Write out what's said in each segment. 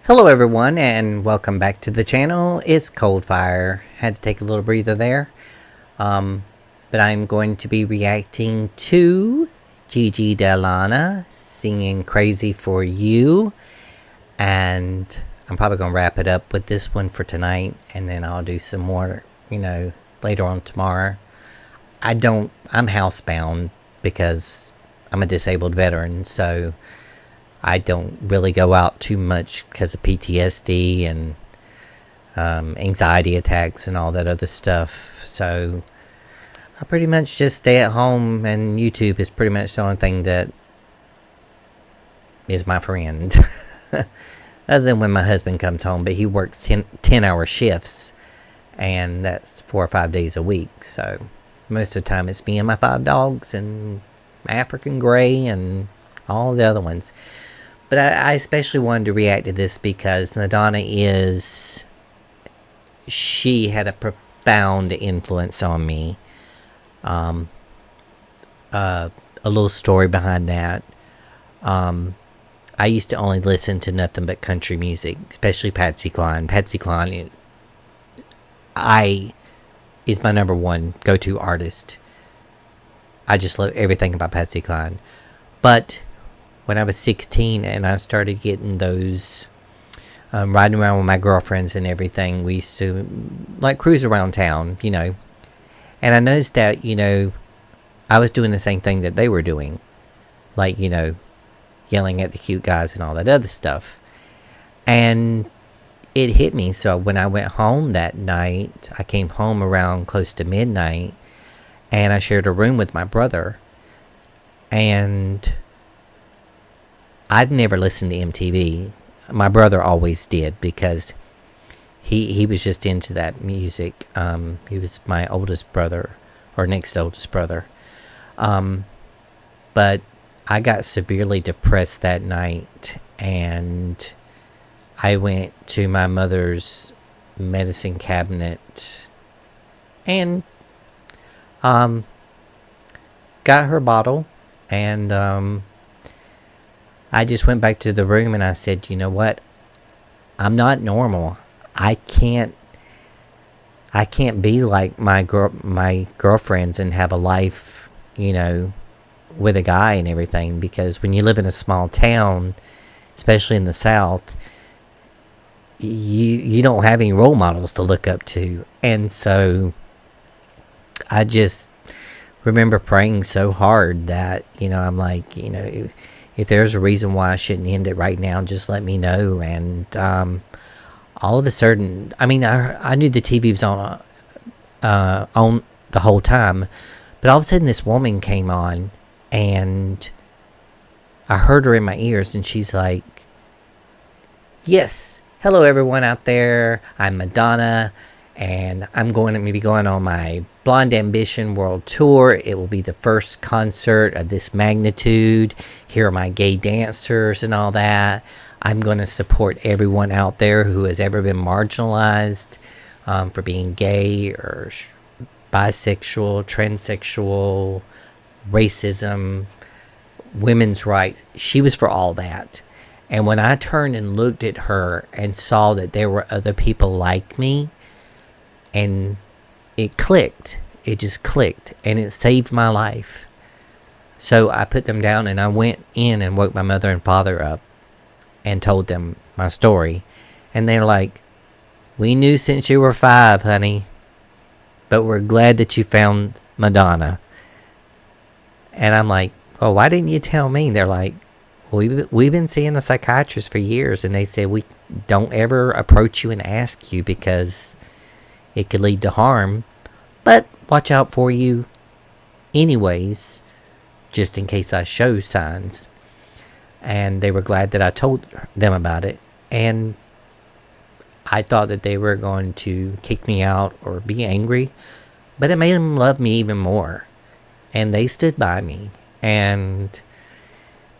Hello everyone and welcome back to the channel. It's Coldfire. Had to take a little breather there. But I'm going to be reacting to Gigi Lana singing Crazy For You. And I'm probably going to wrap it up with this one for tonight. And then I'll do some more, later on tomorrow. I'm housebound because I'm a disabled veteran. So I don't really go out too much because of PTSD and anxiety attacks and all that other stuff. So I pretty much just stay at home, and YouTube is pretty much the only thing that is my friend. Other than when my husband comes home, but he works 10-hour shifts, and that's 4 or 5 days a week. So most of the time it's me and my 5 dogs and African Grey and all the other ones. But I especially wanted to react to this because Madonna she had a profound influence on me. A little story behind that. I used to only listen to nothing but country music, especially Patsy Cline. Patsy Cline is my number one go-to artist. I just love everything about Patsy Cline. But when I was 16 and I started getting those riding around with my girlfriends and everything, we used to cruise around town, and I noticed that, I was doing the same thing that they were doing, yelling at the cute guys and all that other stuff. And it hit me. So when I went home that night, I came home around close to midnight, and I shared a room with my brother, and I'd never listened to MTV. My brother always did because he was just into that music. He was my oldest brother, or next oldest brother. But I got severely depressed that night, and I went to my mother's medicine cabinet and got her bottle, and I just went back to the room and I said, you know what? I'm not normal. I can't be like my girlfriends and have a life, with a guy and everything. Because when you live in a small town, especially in the South, you don't have any role models to look up to. And so I just remember praying so hard that, I'm like, if there's a reason why I shouldn't end it right now, just let me know. And all of a sudden, I knew the TV was on the whole time, but all of a sudden this woman came on, and I heard her in my ears, and she's like, "Yes, hello everyone out there. I'm Madonna, and I'm going to be going on my Blonde Ambition World Tour. It will be the first concert of this magnitude. Here are my gay dancers and all that. I'm going to support everyone out there who has ever been marginalized for being gay or bisexual, transsexual, racism, women's rights." She was for all that. And when I turned and looked at her and saw that there were other people like me, and it clicked. It just clicked, and it saved my life. So I put them down, and I went in and woke my mother and father up and told them my story. And they're like, "We knew since you were 5, honey, but we're glad that you found Madonna." And I'm like, "Oh, why didn't you tell me?" They're like, We've been seeing a psychiatrist for years, and they said we don't ever approach you and ask you because it could lead to harm, but watch out for you anyways, just in case I show signs." And they were glad that I told them about it. And I thought that they were going to kick me out or be angry, but it made them love me even more. And they stood by me. And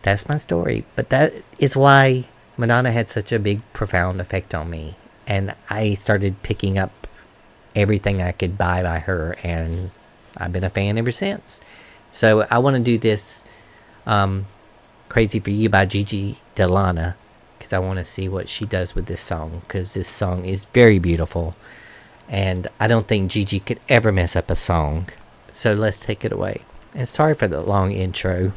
that's my story. But that is why Madonna had such a big, profound effect on me. And I started picking up everything I could buy by her, and I've been a fan ever since. So I want to do this Crazy For You by Gigi Lana. because I want to see what she does with this song, because this song is very beautiful. And I don't think Gigi could ever mess up a song. So let's take it away. And sorry for the long intro.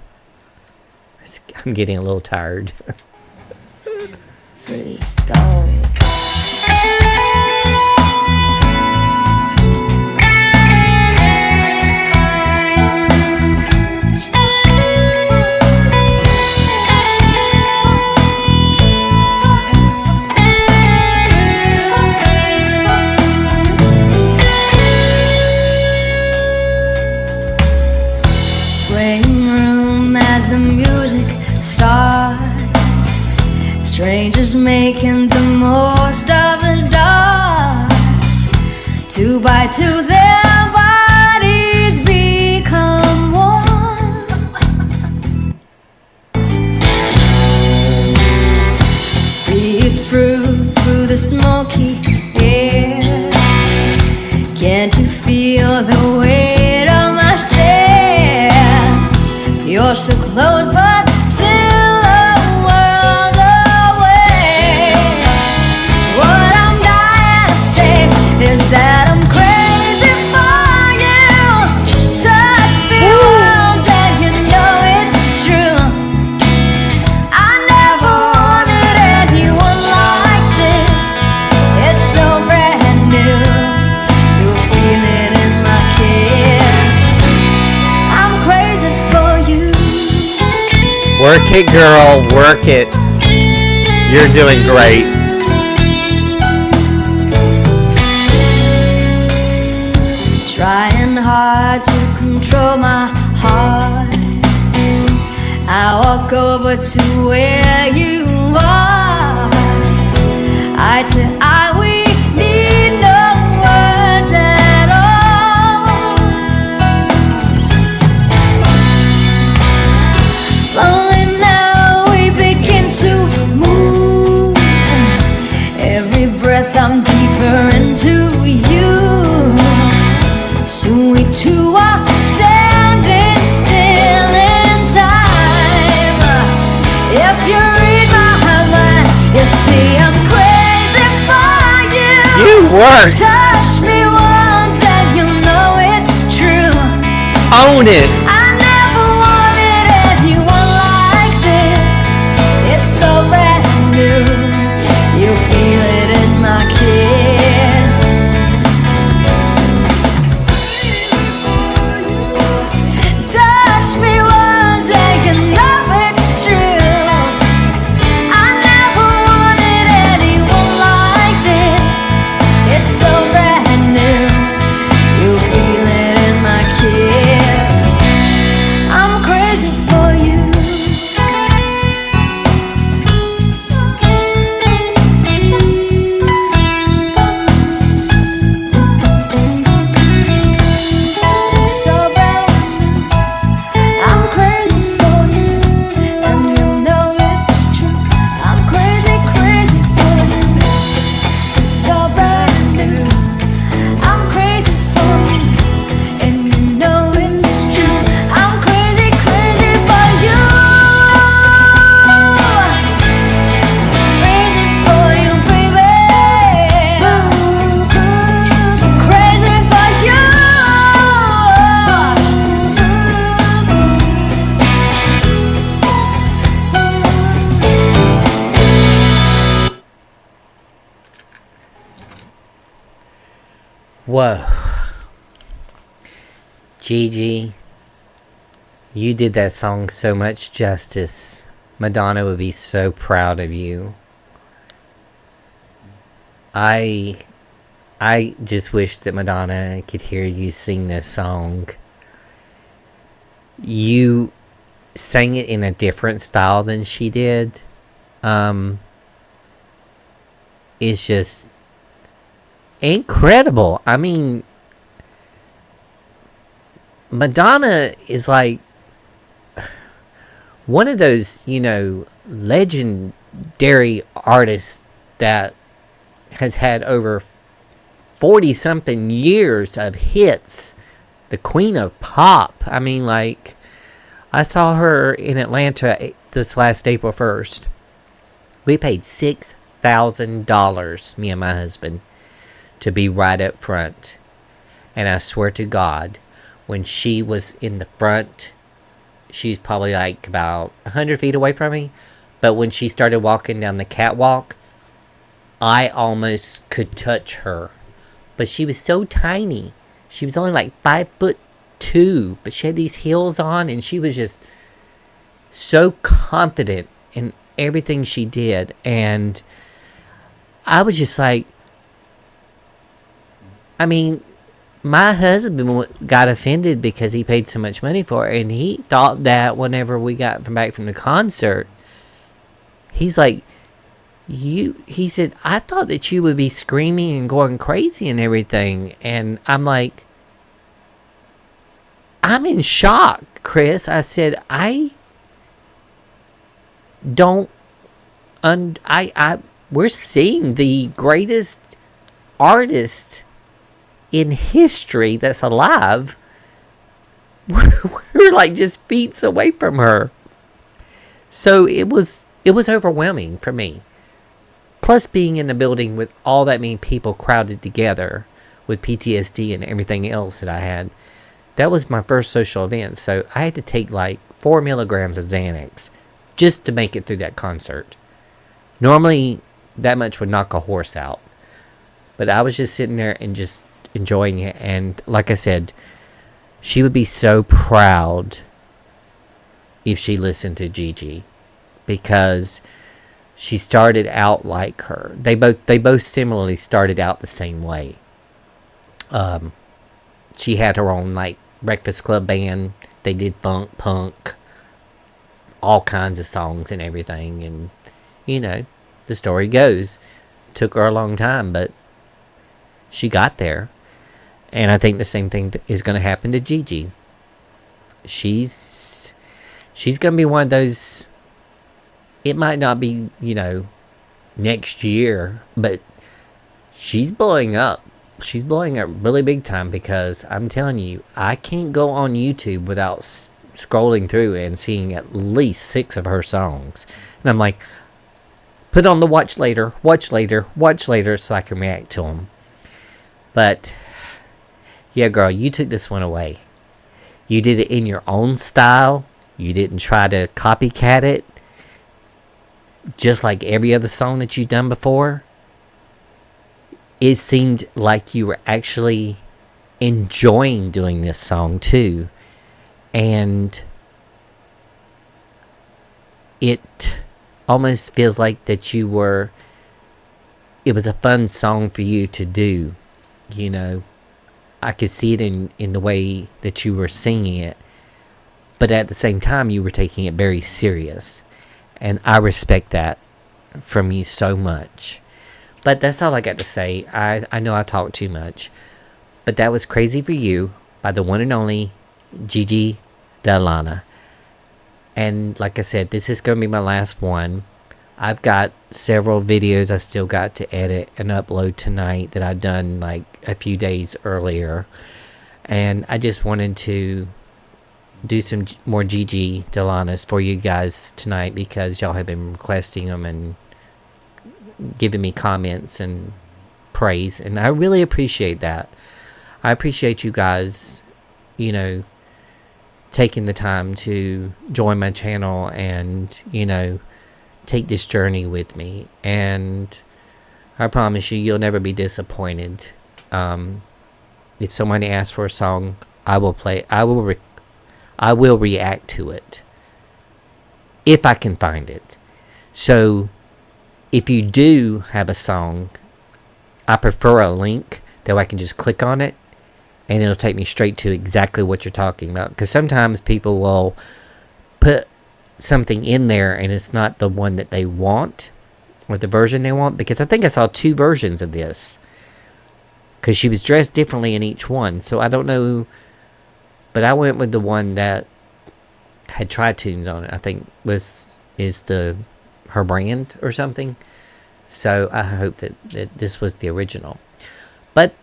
I'm getting a little tired. 3, go. Strangers making the most of the dark. 2 by 2 their bodies become one. See it through the smoky air. Can't you feel the weight of my stare? You're so close but still that I'm crazy for you. Touch me once and you know it's true. I never wanted anyone like this. It's so brand new. You feel it in my kiss. I'm crazy for you. Work it, girl. Work it. You're doing great. Trying hard to control my heart. I walk over to where you are. Eye to eye, we need no words at all. Slowly now we begin to move. Every breath I'm deeper into you. Soon we two are standing still in time. If you read my mind, you see I'm crazy for you. You work. Touch me once and you know it's true. Own it. I never wanted anyone like this. It's so brand new. You feel it in my kiss. Whoa. Gigi, you did that song so much justice. Madonna would be so proud of you. I just wish that Madonna could hear you sing this song. You sang it in a different style than she did. It's just incredible. I mean, Madonna is like one of those, legendary artists that has had over 40-something years of hits. The queen of pop. I mean, like, I saw her in Atlanta this last April 1st. We paid $6,000, me and my husband, to be right up front. And I swear to God, when she was in the front, she's probably like about 100 feet away from me. But when she started walking down the catwalk, I almost could touch her. But she was so tiny. She was only like 5'2", but she had these heels on, and she was just so confident in everything she did. And I was just like, I mean, my husband got offended because he paid so much money for it, and he thought that whenever we got back from the concert, he's like, he said, I thought that you would be screaming and going crazy and everything. And I'm like, I'm in shock, Chris. I said, I don't, we're seeing the greatest artist in history that's alive. We're like just feet away from her. So it was overwhelming for me. Plus being in the building with all that many people crowded together with PTSD and everything else that I had. That was my first social event. So I had to take like 4 milligrams of Xanax just to make it through that concert. Normally that much would knock a horse out. But I was just sitting there and just enjoying it. And like I said, she would be so proud if she listened to Gigi, because she started out like her. They both similarly started out the same way. She had her own like Breakfast Club band. They did funk, punk, all kinds of songs and everything. And you know, the story goes, took her a long time, but she got there. And I think the same thing is going to happen to Gigi. She's going to be one of those. It might not be, next year, but she's blowing up. She's blowing up really big time, because I'm telling you, I can't go on YouTube without scrolling through and seeing at least 6 of her songs. And I'm like, put on the watch later, so I can react to them. But yeah, girl, you took this one away. You did it in your own style. You didn't try to copycat it. Just like every other song that you've done before. It seemed like you were actually enjoying doing this song too. And it almost feels like that it was a fun song for you to do. I could see it in the way that you were singing it. But at the same time, you were taking it very serious. And I respect that from you so much. But that's all I got to say. I know I talk too much. But that was Crazy for You by the one and only Gigi Lana. And like I said, this is going to be my last one. I've got several videos I still got to edit and upload tonight that I've done like a few days earlier. And I just wanted to do some more Gigi Delanas for you guys tonight, because y'all have been requesting them and giving me comments and praise. And I really appreciate that. I appreciate you guys, taking the time to join my channel and, take this journey with me. And I promise you'll never be disappointed. If somebody asks for a song, I will play. I will react to it if I can find it. So if you do have a song, I prefer a link that I can just click on it and it'll take me straight to exactly what you're talking about. Because sometimes people will put something in there and it's not the one that they want, or the version they want. Because I think I saw 2 versions of this, because she was dressed differently in each one. So I don't know, but I went with the one that had Tri-Tunes on it. I think is her brand or something. So I hope that this was the original. But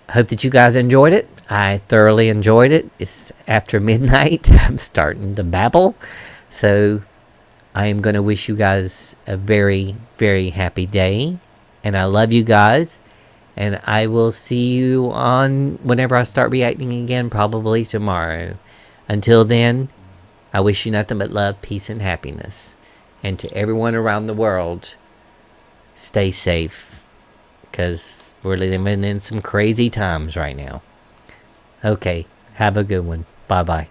I hope that you guys enjoyed it. I thoroughly enjoyed it. It's after midnight. I'm starting to babble. So I am going to wish you guys a very, very happy day. And I love you guys. And I will see you on whenever I start reacting again, probably tomorrow. Until then, I wish you nothing but love, peace, and happiness. And to everyone around the world, stay safe. Because we're living in some crazy times right now. Okay, have a good one. Bye-bye.